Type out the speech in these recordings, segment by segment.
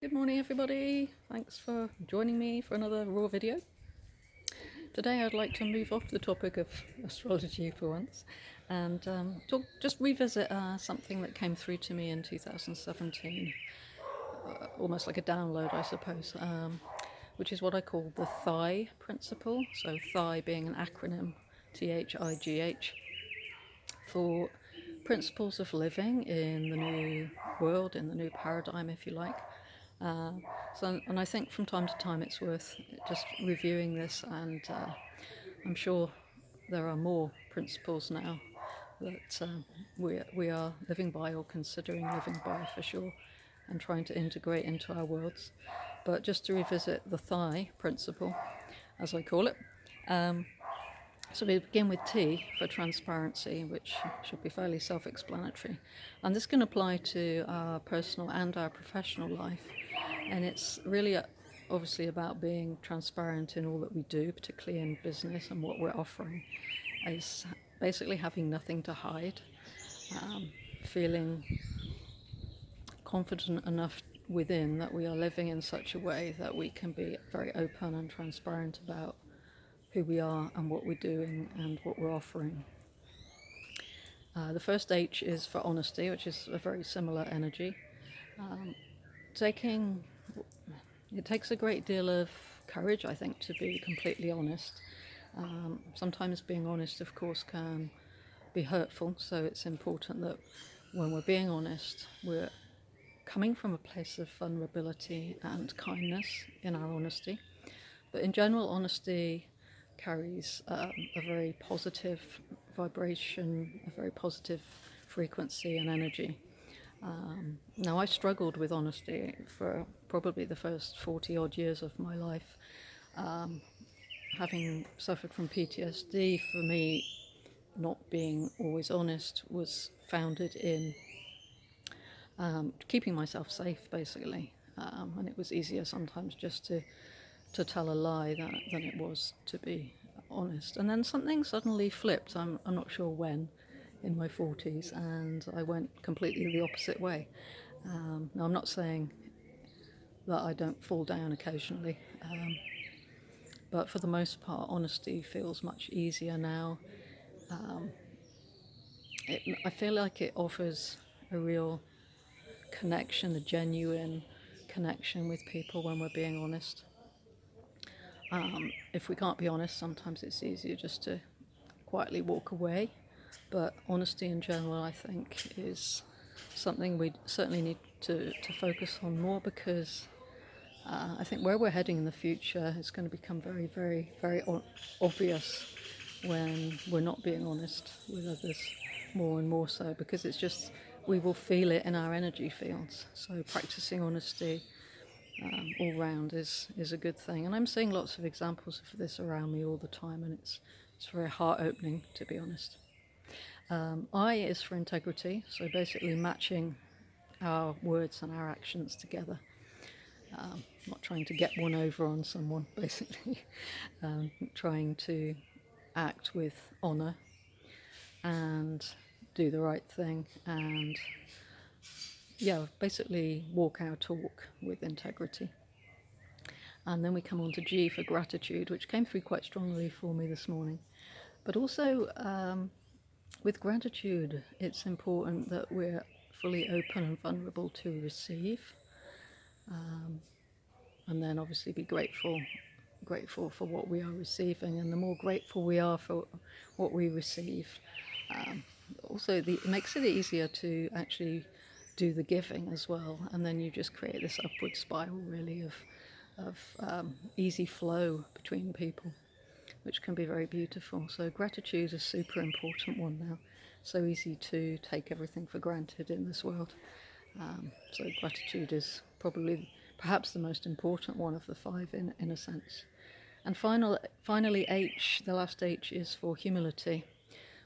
Good morning everybody, thanks for joining me for another raw video. Today I'd like to move off the topic of astrology for once and just revisit something that came through to me in 2017, almost like a download I suppose, which is what I call the T.H.I.G.H principle. So T.H.I.G.H being an acronym, T.H.I.G.H, for principles of living in the new world, in the new paradigm if you like. And I think from time to time it's worth just reviewing this, and I'm sure there are more principles now that we are living by or considering living by for sure, and trying to integrate into our worlds. But just to revisit the T.H.I.G.H principle, as I call it, so we begin with T for transparency, which should be fairly self-explanatory. And this can apply to our personal and our professional life. And it's really obviously about being transparent in all that we do, particularly in business and what we're offering. Is basically having nothing to hide, feeling confident enough within that we are living in such a way that we can be very open and transparent about who we are and what we're doing and what we're offering. The first H is for honesty, which is a very similar energy. It takes a great deal of courage, I think, to be completely honest. Sometimes being honest, of course, can be hurtful, so it's important that when we're being honest, we're coming from a place of vulnerability and kindness in our honesty. But in general, honesty carries a very positive vibration, a very positive frequency and energy. Now, I struggled with honesty for probably the first 40 odd years of my life. Having suffered from PTSD, for me, not being always honest was founded in keeping myself safe, basically. And it was easier sometimes just to tell a lie than it was to be honest. And then something suddenly flipped, I'm not sure when, in my 40s, and I went completely the opposite way. Now, I'm not saying that I don't fall down occasionally, but for the most part, honesty feels much easier now. I feel like it offers a real connection, a genuine connection with people when we're being honest. If we can't be honest, sometimes it's easier just to quietly walk away. But honesty in general, I think, is something we certainly need to focus on more, because I think where we're heading in the future is going to become very, very, very obvious when we're not being honest with others, more and more so, because it's just, we will feel it in our energy fields. So practicing honesty all round is a good thing. And I'm seeing lots of examples of this around me all the time, and it's very heart-opening, to be honest. I is for integrity, so basically matching our words and our actions together. Not trying to get one over on someone, basically. Trying to act with honour and do the right thing, and basically walk our talk with integrity. And then we come on to G for gratitude, which came through quite strongly for me this morning. But also, with gratitude, it's important that we're fully open and vulnerable to receive, and then obviously be grateful for what we are receiving. And the more grateful we are for what we receive, it makes it easier to actually do the giving as well. And then you just create this upward spiral, really, of easy flow between people, which can be very beautiful. So gratitude is a super important one now. So easy to take everything for granted in this world. So gratitude is perhaps the most important one of the five in a sense. And finally, H, the last H, is for humility,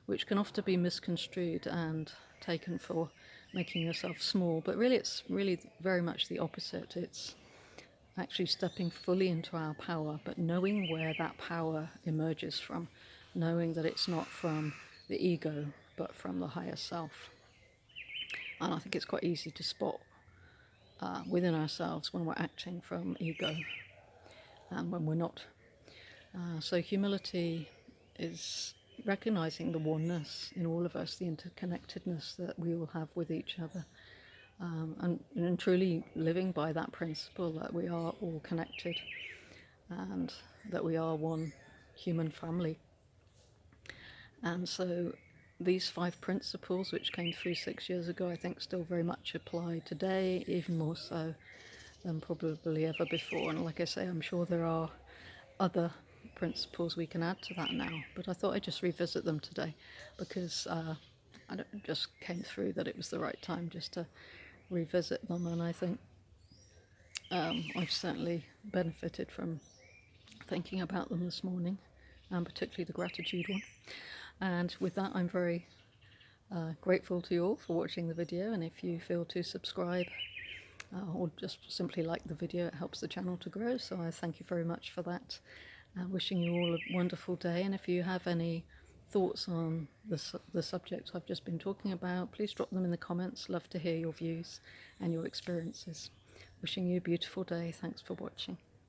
which can often be misconstrued and taken for making yourself small. But really, it's really very much the opposite. It's actually stepping fully into our power, but knowing where that power emerges from, knowing that it's not from the ego, but from the higher self. And I think it's quite easy to spot within ourselves when we're acting from ego and when we're not. So humility is recognizing the oneness in all of us, the interconnectedness that we all have with each other, and truly living by that principle that we are all connected and that we are one human family. And so these 5 principles, which came through 6 years ago, I think still very much apply today, even more so than probably ever before. And like I say, I'm sure there are other principles we can add to that now, but I thought I'd just revisit them today because it just came through that it was the right time just to revisit them. And I think I've certainly benefited from thinking about them this morning, and particularly the gratitude one. And with that, I'm very grateful to you all for watching the video, and if you feel to subscribe or just simply like the video, it helps the channel to grow, so I thank you very much for that. Wishing you all a wonderful day, and if you have any thoughts on the subject I've just been talking about, please drop them in the comments. Love to hear your views and your experiences. Wishing you a beautiful day. Thanks for watching.